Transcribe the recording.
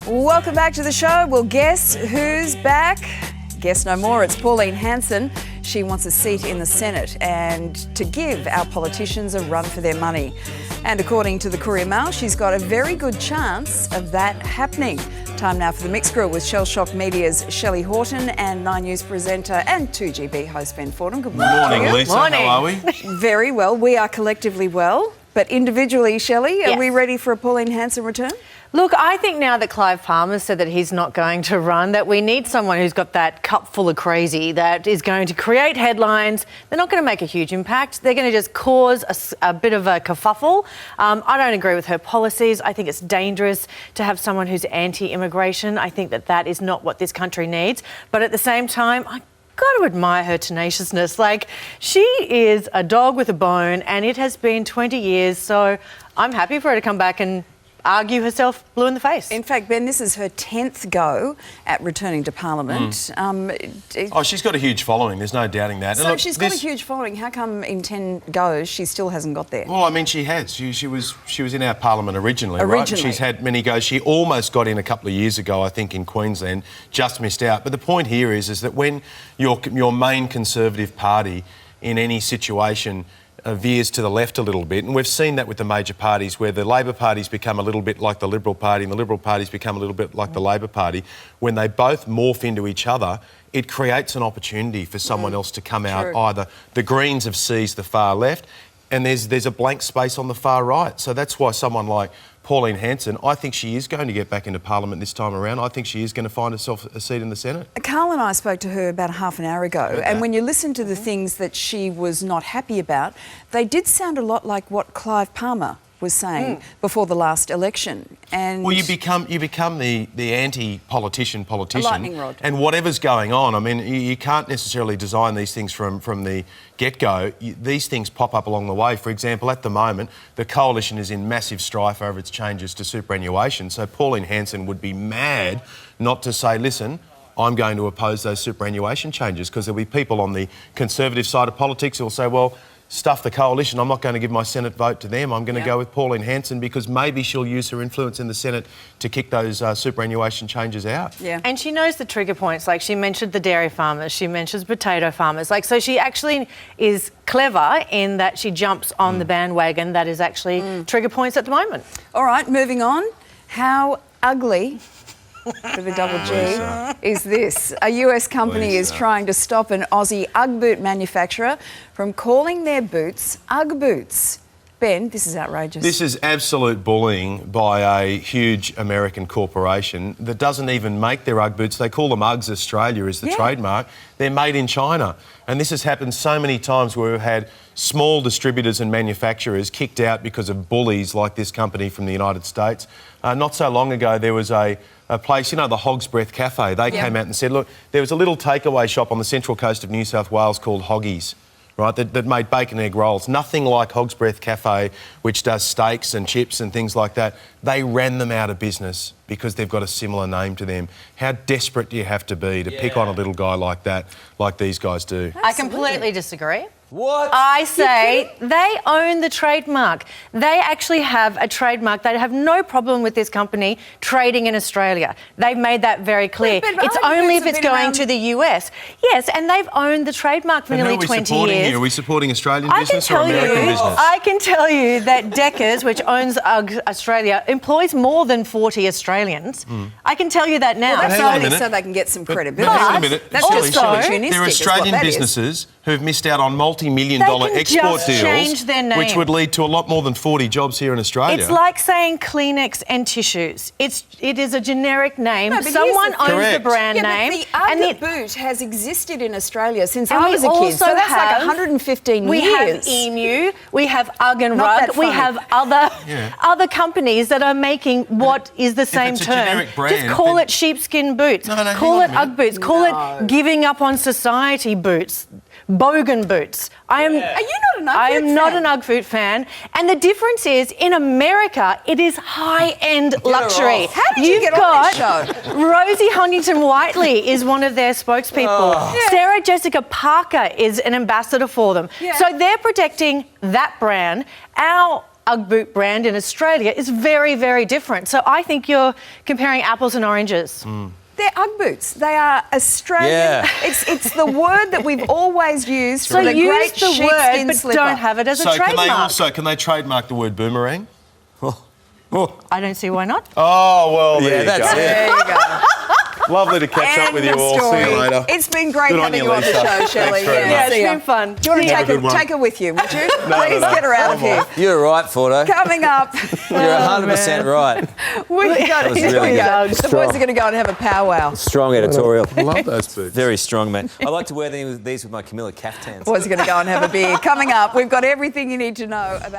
Welcome back to the show. Well, guess who's back? Guess no more, it's Pauline Hanson. She wants a seat in the Senate and to give our politicians a run for their money. And according to the Courier Mail, she's got a very good chance of that happening. Time now for the Mixed Grill with Shell Shock Media's Shelley Horton and 9 News presenter and 2GB host Ben Fordham. Good morning. Morning, Lisa. Morning. How are we? Very well. We are collectively well. But individually, Shelley, are we ready for a Pauline Hanson return? Look, I think now that Clive Palmer said that he's not going to run, that we need someone who's got that cup full of crazy that is going to create headlines. They're not going to make a huge impact. They're going to just cause a bit of a kerfuffle. I don't agree with her policies. I think it's dangerous to have someone who's anti-immigration. I think that that is not what this country needs. But at the same time, I got to admire her tenaciousness. Like, she is a dog with a bone, and it has been 20 years, so I'm happy for her to come back and argue herself blue in the face. In fact, Ben, this is her 10th go at returning to Parliament. She's got a huge following, there's no doubting that. So she's got a huge following. How come in 10 goes she still hasn't got there? Well, I mean, she has. She was in our Parliament originally, right? She's had many goes. She almost got in a couple of years ago, I think, in Queensland, just missed out. But the point here is that when your main Conservative party in any situation veers to the left a little bit, and we've seen that with the major parties where the Labor Party's become a little bit like the Liberal Party and the Liberal Party's become a little bit like the Labor Party. When they both morph into each other, it creates an opportunity for someone else to come out. Either the Greens have seized the far left and there's a blank space on the far right. So that's why someone like Pauline Hanson, I think she is going to get back into Parliament this time around. I think she is going to find herself a seat in the Senate. Carl and I spoke to her about half an hour ago, and when you listen to the things that she was not happy about, they did sound a lot like what Clive Palmer was saying before the last election. And well, you become the anti-politician a lightning rod. And whatever's going on, I mean, you can't necessarily design these things from the get-go. These things pop up along the way. For example, at the moment, the Coalition is in massive strife over its changes to superannuation. So Pauline Hanson would be mad not to say, listen, I'm going to oppose those superannuation changes, because there'll be people on the Conservative side of politics who will say, well, stuff the Coalition, I'm not going to give my Senate vote to them. I'm going to go with Pauline Hanson because maybe she'll use her influence in the Senate to kick those superannuation changes out. Yeah. And she knows the trigger points. Like, she mentioned the dairy farmers, she mentions potato farmers. Like, so she actually is clever in that she jumps on the bandwagon that is actually trigger points at the moment. All right, moving on. How ugly, with a double G, is this? A US company is trying to stop an Aussie Ugg boot manufacturer from calling their boots Ugg boots. Ben, this is outrageous. This is absolute bullying by a huge American corporation that doesn't even make their Ugg boots. They call them Uggs Australia is the trademark. They're made in China. And this has happened so many times where we've had small distributors and manufacturers kicked out because of bullies like this company from the United States. Not so long ago, there was a place, you know, the Hog's Breath Cafe. They came out and said, look, there was a little takeaway shop on the central coast of New South Wales called Hoggies, right, that made bacon egg rolls. Nothing like Hog's Breath Cafe, which does steaks and chips and things like that. They ran them out of business because they've got a similar name to them. How desperate do you have to be to pick on a little guy like that, like these guys do? I completely disagree. What? I say they own the trademark. They actually have a trademark. They have no problem with this company trading in Australia. They've made that very clear. It's only if it's going to the US. Yes, and they've owned the trademark for nearly 20 years. Are we supporting Australian business or American business? I can tell you that Deckers, which owns Ugg Australia, employs more than 40 Australians. I can tell you that now. Well, that's only so they can get some credibility. Hang on a minute. That's just opportunistic. There are Australian businesses who've missed out on multi-million-dollar export deals, which would lead to a lot more than 40 jobs here in Australia. It's like saying Kleenex and tissues. It is a generic name. Someone owns the brand name. But the Ugg boot has existed in Australia since I was a kid, so that's like 115 years. We have Emu, we have Ugg and Rug, we have other companies that are making what is the same term. Just call it sheepskin boots. Call it Ugg boots. Call it giving up on society boots. Bogan boots. Are you not an Ugg boot fan? I am not an Ugg boot fan. And the difference is, in America, it is high-end luxury. How did you get on this show? Rosie Huntington-Whiteley is one of their spokespeople. Sarah Jessica Parker is an ambassador for them. So they're protecting that brand. Our Ugg boot brand in Australia is very, very different. So I think you're comparing apples and oranges. They're Ugg boots. They are Australian. Yeah. It's the word that we've always used So for the use great the word, sheepskin but slipper. don't have it as a trademark. Can they trademark the word boomerang? I don't see why not. Oh, well, Yeah, there you that's go. it. There you go. Lovely to catch up with you End of all. See you story. later. It's been great Good on having you, you on the Lisa. show, Shelley. Thanks very Yeah, much. it's See ya. been fun. Do you want to Have a good one. take her with you, would you? No, Please no. get her out of here. You're right, Fordo. Coming up, You're 100% right. we got was here really we good. go. The boys are going to go and have a powwow. Strong editorial. I love those boots. Very strong, man. I like to wear these with my Camilla caftans. Boys are going to go and have a beer. Coming up, we've got everything you need to know about